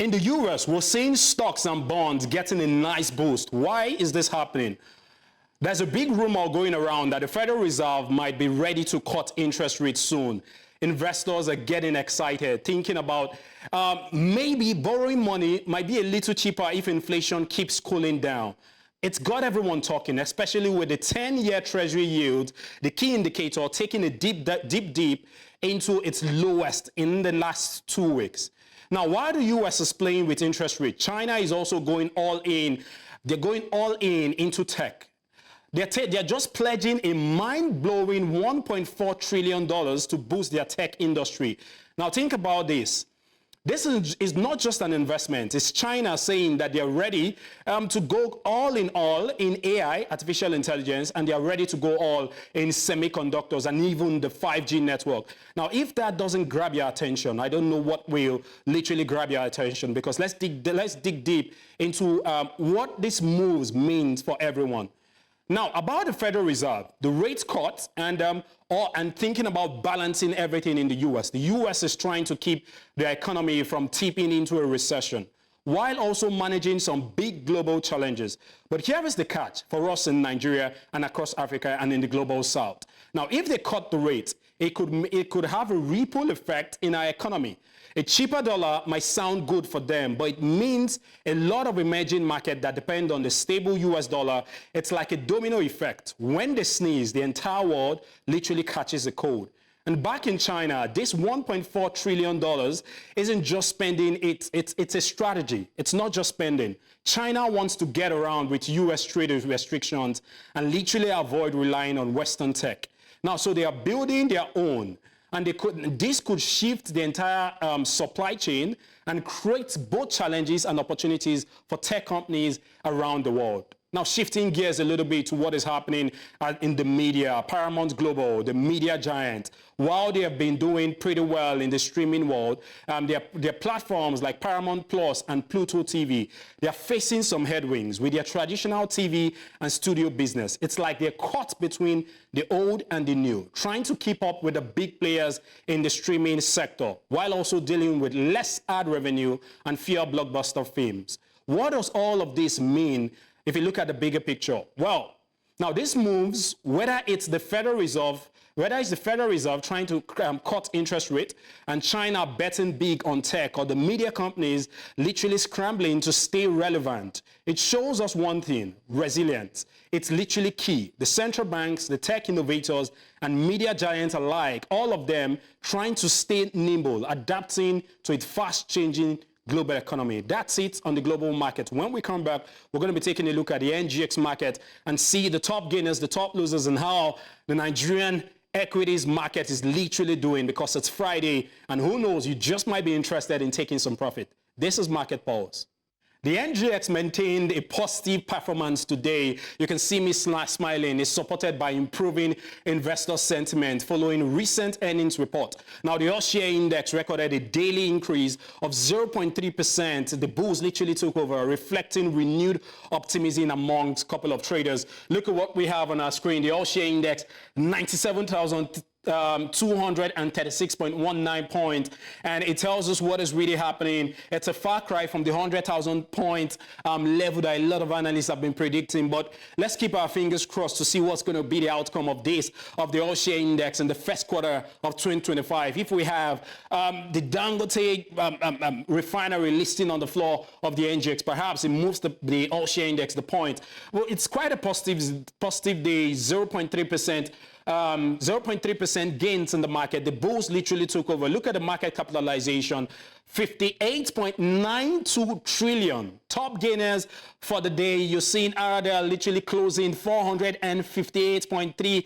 In the US, we're seeing stocks and bonds getting a nice boost. Why is this happening? There's a big rumor going around that the Federal Reserve might be ready to cut interest rates soon. Investors are getting excited, thinking about maybe borrowing money might be a little cheaper if inflation keeps cooling down. It's got everyone talking, especially with the 10-year Treasury yield, the key indicator, taking a deep into its lowest in the last 2 weeks. Now, while the US is playing with interest rate, China is also going all in. They're going all in into tech. They're just pledging a mind-blowing $1.4 trillion to boost their tech industry. Now, think about this. This is not just an investment. It's China saying that they're ready to go all in AI, artificial intelligence, and they're ready to go all in semiconductors and even the 5G network. Now, if that doesn't grab your attention, I don't know what will literally grab your attention, because let's dig deep into what these moves means for everyone. Now, about the Federal Reserve, the rate cut and thinking about balancing everything in the U.S. The U.S. is trying to keep the economy from tipping into a recession, while also managing some big global challenges. But here is the catch for us in Nigeria and across Africa and in the global south. Now, if they cut the rate, it could have a ripple effect in our economy. A cheaper dollar might sound good for them, but it means a lot of emerging markets that depend on the stable US dollar. It's like a domino effect. When they sneeze, the entire world literally catches a cold. And back in China, this $1.4 trillion isn't just spending, it's a strategy. It's not just spending. China wants to get around with US trade restrictions and literally avoid relying on Western tech. Now, so they are building their own. And this could shift the entire supply chain and create both challenges and opportunities for tech companies around the world. Now, shifting gears a little bit to what is happening in the media, Paramount Global, the media giant, while they have been doing pretty well in the streaming world, their platforms like Paramount Plus and Pluto TV, they are facing some headwinds with their traditional TV and studio business. It's like they're caught between the old and the new, trying to keep up with the big players in the streaming sector, while also dealing with less ad revenue and fewer blockbuster films. What does all of this mean if you look at the bigger picture? Well, now this moves, whether it's the Federal Reserve trying to cut interest rate and China betting big on tech, or the media companies literally scrambling to stay relevant, it shows us one thing: resilience. It's literally key. The central banks, the tech innovators, and media giants alike, all of them trying to stay nimble, adapting to its fast-changing global economy. That's it on the global market. When we come back, we're going to be taking a look at the NGX market and see the top gainers, the top losers, and how the Nigerian equities market is literally doing, because it's Friday, and who knows, you just might be interested in taking some profit. This is Market Pulse. The NGX maintained a positive performance today. You can see me smiling. It's supported by improving investor sentiment following recent earnings report. Now, the all-share index recorded a daily increase of 0.3%. The bulls literally took over, reflecting renewed optimism amongst a couple of traders. Look at what we have on our screen. The all-share index, 97,236.19 points, and it tells us what is really happening. It's a far cry from the 100,000 point level that a lot of analysts have been predicting, but let's keep our fingers crossed to see what's going to be the outcome of the all-share index in the first quarter of 2025. If we have the Dangote refinery listing on the floor of the NGX, perhaps it moves the all-share index the point. Well, it's quite a positive day, 0.3%. 0.3% gains in the market. The bulls literally took over. Look at the market capitalization, 58.92 trillion. Top gainers for the day. You're seeing Aradel literally closing 458.3,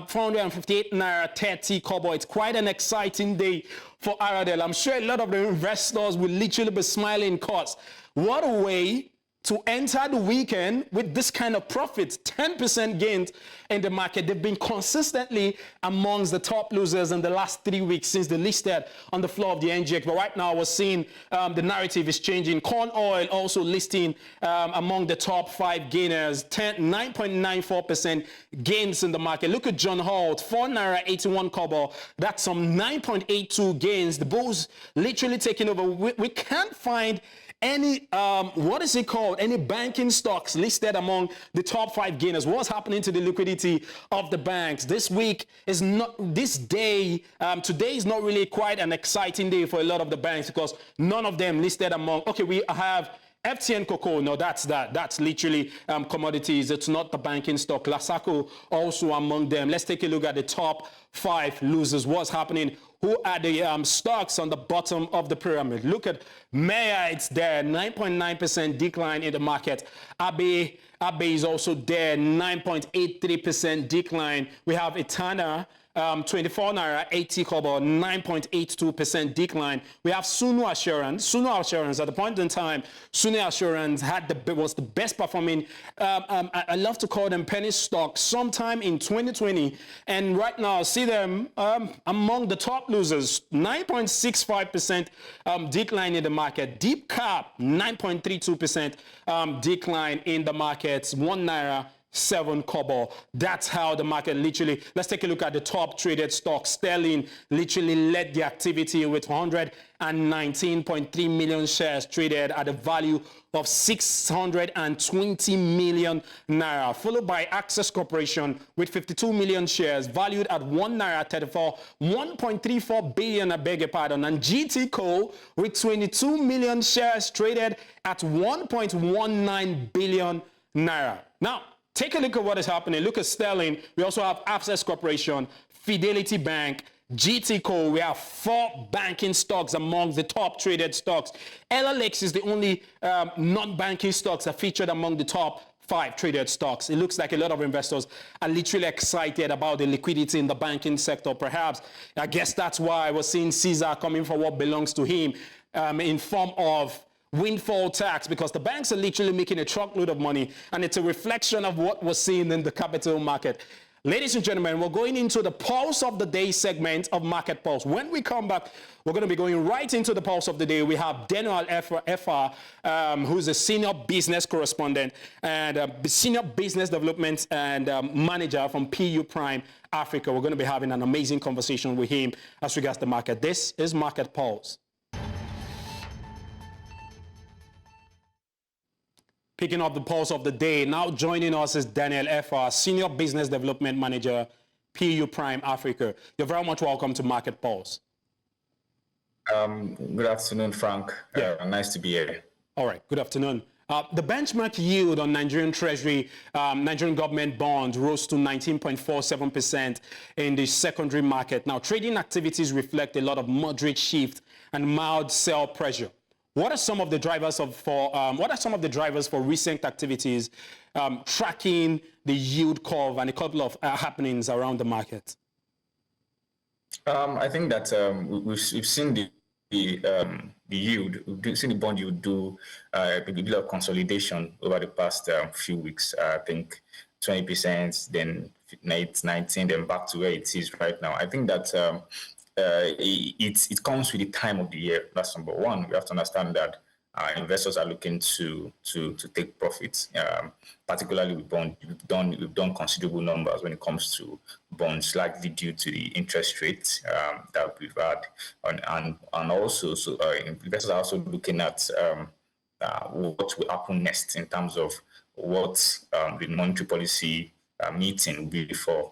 458 naira 30 kobo. It's quite an exciting day for Aradel. I'm sure a lot of the investors will literally be smiling, cause what a way to enter the weekend with this kind of profits, 10% gains in the market. They've been consistently amongst the top losers in the last 3 weeks since they listed on the floor of the NGX. But right now, we're seeing the narrative is changing. Corn oil also listing among the top 5 gainers, 9.94% gains in the market. Look at John Holt, 4 naira 81 kobo. That's some 9.82 gains. The bulls literally taking over. We can't find any, what is it called? Any banking stocks listed among the top 5 gainers. What's happening to the liquidity of the banks? This week is not, this day, today is not really quite an exciting day for a lot of the banks because none of them listed among, okay, we have FTN Cocoa, no, that's literally commodities. It's not the banking stock. Lasaco also among them. Let's take a look at the top 5 losers. What's happening? Who are the stocks on the bottom of the pyramid? Look at Maya, it's there, 9.9% decline in the market. Abe is also there, 9.83% decline. We have Etana, 24 naira 80 kobo, 9.82% decline. We have Sunu Assurance at the point in time, Sunu Assurance was the best performing, I love to call them penny stocks, sometime in 2020, and right now see them among the top losers. 9.65% decline in the market. Deep Cap, 9.32% decline in the markets. 1 naira 7 kobo. That's how the market literally, let's take a look at the top traded stocks. Sterling literally led the activity with 119.3 million shares traded at a value of 620 million naira, followed by Access Corporation with 52 million shares valued at 1 naira 34, 1.34 billion, I beg your pardon, and GT Co with 22 million shares traded at 1.19 billion naira. Now, take a look at what is happening. Look at Sterling. We also have Access Corporation, Fidelity Bank, GT Co. We have 4 banking stocks among the top traded stocks. LLX is the only non-banking stocks that featured among the top 5 traded stocks. It looks like a lot of investors are literally excited about the liquidity in the banking sector. Perhaps, I guess that's why we're seeing Caesar coming for what belongs to him in form of windfall tax, because the banks are literally making a truckload of money, and it's a reflection of what we're seeing in the capital market. Ladies and gentlemen, we're going into the Pulse of the Day segment of Market Pulse. When we come back, we're going to be going right into the Pulse of the Day. We have Daniel FR, who's a senior business correspondent and senior business development and manager from PU Prime Africa. We're going to be having an amazing conversation with him as regards the market. This is Market Pulse. Picking up the Pulse of the Day. Now joining us is Daniel FR, Senior Business Development Manager, PU Prime Africa. You're very much welcome to Market Pulse. Good afternoon, Frank. Nice to be here. All right, good afternoon. The benchmark yield on Nigerian Treasury, Nigerian government bonds rose to 19.47% in the secondary market. Now, trading activities reflect a lot of moderate shift and mild sell pressure. What are some of the drivers for recent activities tracking the yield curve and a couple of happenings around the market? I think that we've seen the yield, we've seen the bond yield do a bit of consolidation over the past few weeks. I think 20%, then 19, then back to where it is right now. I think that it comes with the time of the year. That's number one. We have to understand that investors are looking to take profits, particularly with bonds. We've done considerable numbers when it comes to bonds, likely due to the interest rates that we've had, and also investors are also looking at what will happen next in terms of what the monetary policy meeting will be for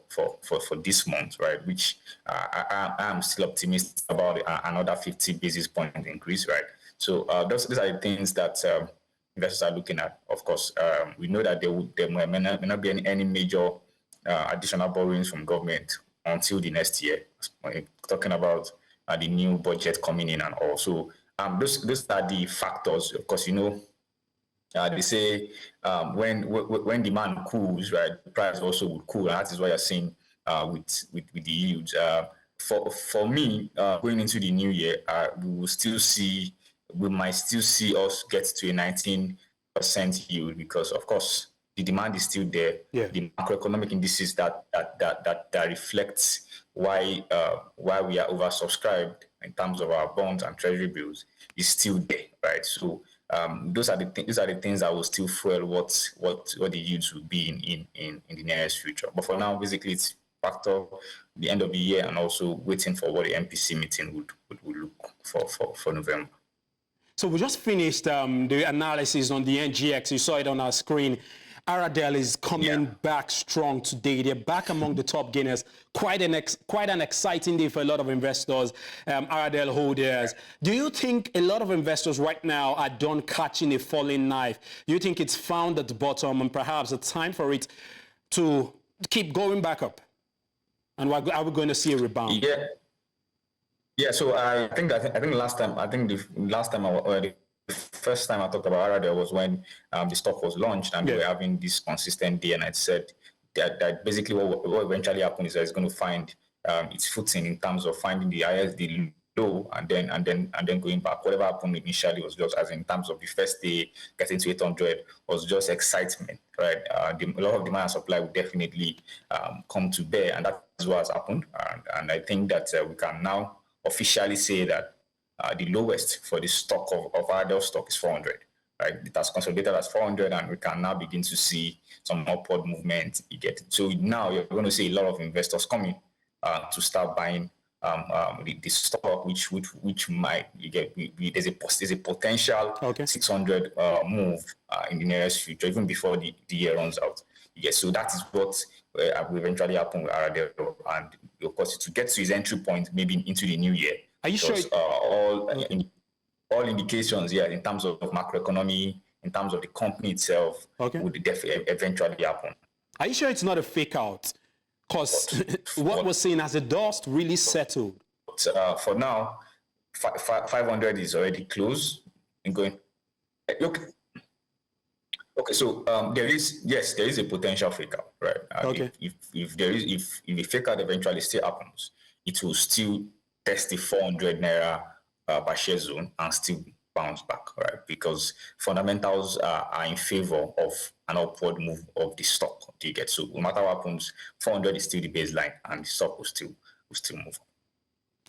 this month, right? Which I am still optimistic about another 50 basis point increase, right? So those are the things that investors are looking at. Of course, we know that there may not be any major additional borrowings from government until the next year. Talking about the new budget coming in, and also those are the factors. Of course, they say when demand cools, right, the price also will cool, and that is what you're seeing with the yields. For me, going into the new year, we might still see us get to a 19 percent yield because, of course, the demand is still there. Yeah. The macroeconomic indices that reflects why we are oversubscribed in terms of our bonds and treasury bills is still there, right? So those are the things that will still fuel what the yields will be in the nearest future. But for now, basically, it's factor the end of the year and also waiting for what the MPC meeting would look for November. So we just finished the analysis on the NGX. You saw it on our screen. Aradel is coming back strong today. They're back among the top gainers. Quite an exciting day for a lot of investors, Aradel holders. Do you think a lot of investors right now are done catching a falling knife? Do you think it's found at the bottom and perhaps it's time for it to keep going back up? And are we going to see a rebound? Yeah. So I think the last time the first time I talked about Aradel was when the stock was launched and we were having this consistent day, and I said that basically what eventually happened is that it's going to find its footing in terms of finding the ISD low and then going back. Whatever happened initially was just, as in terms of the first day getting to 800, was just excitement, right? A lot of demand and supply will definitely come to bear, and that is what has happened. And I think that we can now officially say that the lowest for the stock of Aradel stock is 400, right? It has consolidated as 400, and we can now begin to see some upward movement. So now you're going to see a lot of investors coming to start buying the stock, which might there's a potential 600 move in the nearest future, even before the year runs out. So that is what will eventually happen with Aradel, and of course to get to his entry point maybe into the new year. Are you sure? All indications, in terms of macroeconomy, in terms of the company itself, would eventually happen. Are you sure it's not a fake out? Because what we're seeing as the dust really settled. For now, 500 is already close and going. Look. Okay, so there is a potential fake out, right? If the fake out eventually still happens, it will still test the 400 naira per share zone and still bounce back, right? Because fundamentals are in favor of an upward move of the stock. Do you get? So no matter what happens, 400 is still the baseline, and the stock will still move.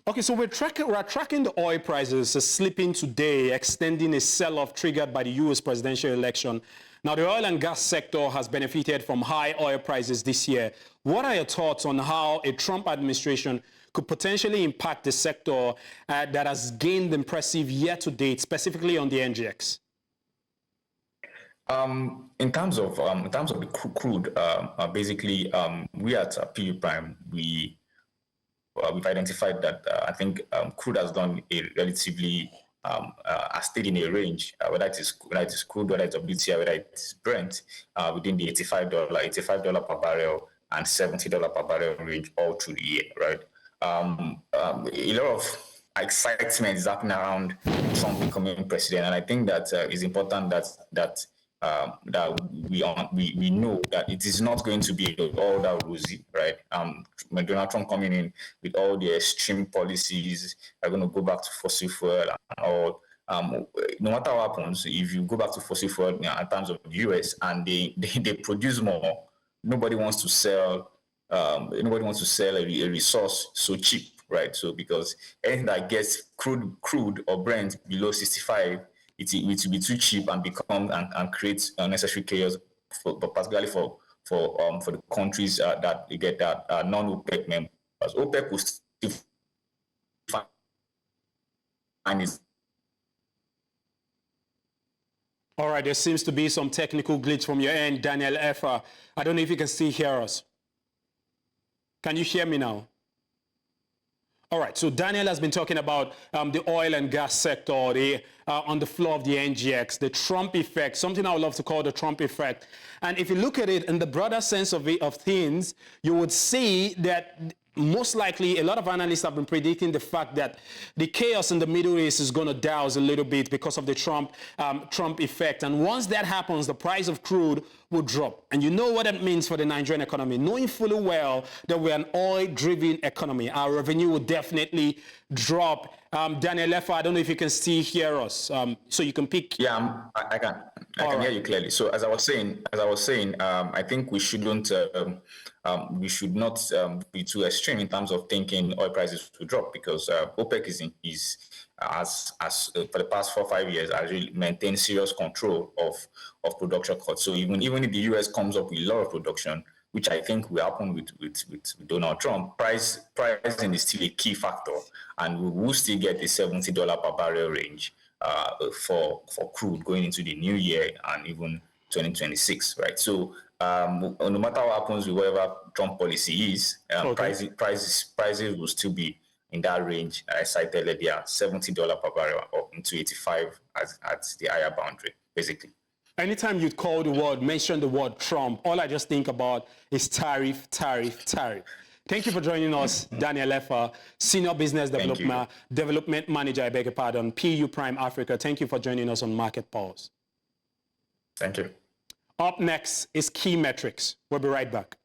Okay, so we're tracking the oil prices slipping today, extending a sell-off triggered by the U.S. presidential election. Now, the oil and gas sector has benefited from high oil prices this year. What are your thoughts on how a Trump administration could potentially impact the sector that has gained impressive year-to-date, specifically on the NGX? In terms of the crude, basically, we at PU Prime, we've identified that I think crude has done a relatively has stayed in a range, whether it is crude, whether it's WTI, whether it's Brent, within the $85 per barrel and $70 per barrel range all through the year, right? A lot of excitement is happening around Trump becoming president, and I think that it's important that we know that it is not going to be all that rosy, right? When Donald Trump coming in with all the extreme policies, are going to go back to fossil fuel and all. No matter what happens, if you go back to fossil fuel in terms of the US and they produce more, nobody wants to sell. Nobody wants to sell a resource so cheap, right? So because anything that gets crude or Brent below 65, it will be too cheap and become and create unnecessary chaos, particularly for the countries that you get that non-OPEC members. OPEC will still find its. All right, there seems to be some technical glitch from your end, Daniel Effa. I don't know if you can still hear us. Can you hear me now? All right, so Daniel has been talking about the oil and gas sector on the floor of the NGX, the Trump effect, something I would love to call the Trump effect. And if you look at it in the broader sense of things, you would see that most likely a lot of analysts have been predicting the fact that the chaos in the Middle East is going to douse a little bit because of the Trump effect. And once that happens, the price of crude will drop. And you know what that means for the Nigerian economy, knowing fully well that we're an oil-driven economy. Our revenue will definitely drop. Daniel Lefa, I don't know if you can still hear us, so you can pick. Yeah, I can. I can hear you clearly. So as I was saying, I think we should not be too extreme in terms of thinking oil prices will drop, because OPEC is for the past 4 or 5 years has really maintained serious control of production cuts. So even if the US comes up with a lot of production, which I think will happen with Donald Trump, pricing is still a key factor, and we will still get a $70 per barrel range for crude going into the new year and even 2026, right? So no matter what happens with whatever Trump policy is, prices will still be in that range I cited earlier, $70 per barrel up into 85 at the higher boundary, basically. Anytime you mention the word Trump, all I just think about is tariff. Thank you for joining us, Daniel Lefa, Senior Business Development Manager, I beg your pardon, PU Prime Africa. Thank you for joining us on Market Pulse. Thank you. Up next is Key Metrics. We'll be right back.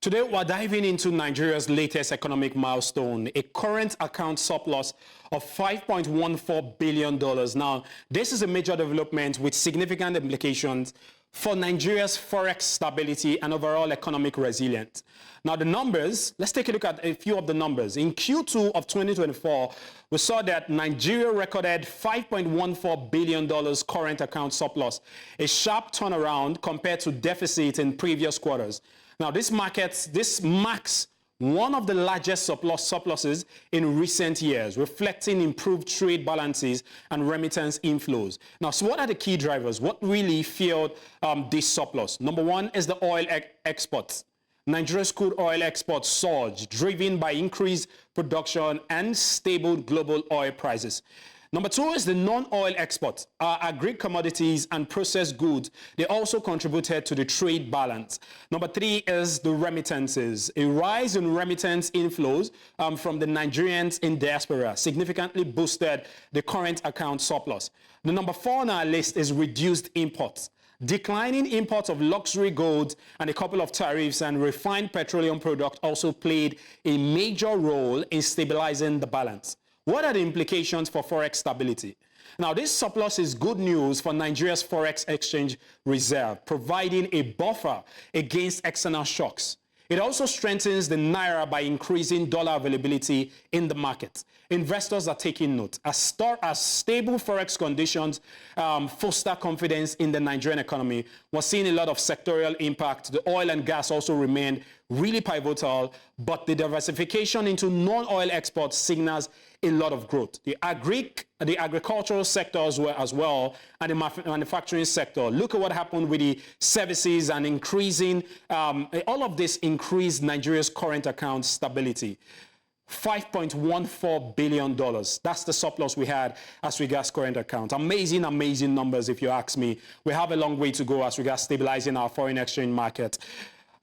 Today, we're diving into Nigeria's latest economic milestone, a current account surplus of $5.14 billion. Now, this is a major development with significant implications for Nigeria's forex stability and overall economic resilience. Now, the numbers, let's take a look at a few of the numbers. In Q2 of 2024, we saw that Nigeria recorded $5.14 billion current account surplus, a sharp turnaround compared to deficit in previous quarters. Now, this marks one of the largest surpluses in recent years, reflecting improved trade balances and remittance inflows. Now, so what are the key drivers? What really fueled this surplus? Number one is the oil exports. Nigeria's crude oil exports surged, driven by increased production and stable global oil prices. Number two is the non-oil exports. Our agri commodities and processed goods, they also contributed to the trade balance. Number three is the remittances. A rise in remittance inflows from the Nigerians in diaspora significantly boosted the current account surplus. The number four on our list is reduced imports. Declining imports of luxury goods and a couple of tariffs and refined petroleum products also played a major role in stabilizing the balance. What are the implications for forex stability? Now, this surplus is good news for Nigeria's forex exchange reserve, providing a buffer against external shocks. It also strengthens the naira by increasing dollar availability in the market. Investors are taking note. As stable forex conditions foster confidence in the Nigerian economy, we're seeing a lot of sectorial impact. The oil and gas also remained really pivotal, but the diversification into non-oil exports signals a lot of growth. The agricultural sectors were as well, and the manufacturing sector. Look at what happened with the services and increasing, all of this increased Nigeria's current account stability. $5.14 billion. That's the surplus we had as regards current account. Amazing, amazing numbers, if you ask me. We have a long way to go as regards stabilizing our foreign exchange market.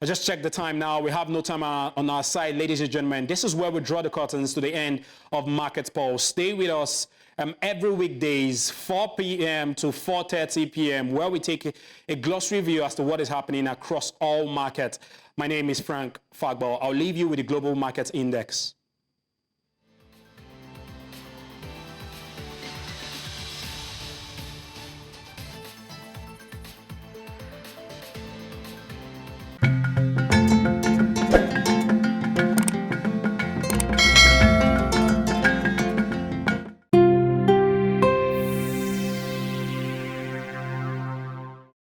I just checked the time now. We have no time on our side, ladies and gentlemen. This is where we draw the curtains to the end of Market Pulse. Stay with us every weekdays, 4 p.m. to 4:30 p.m., where we take a glossary view as to what is happening across all markets. My name is Frank Fagball. I'll leave you with the Global Market Index.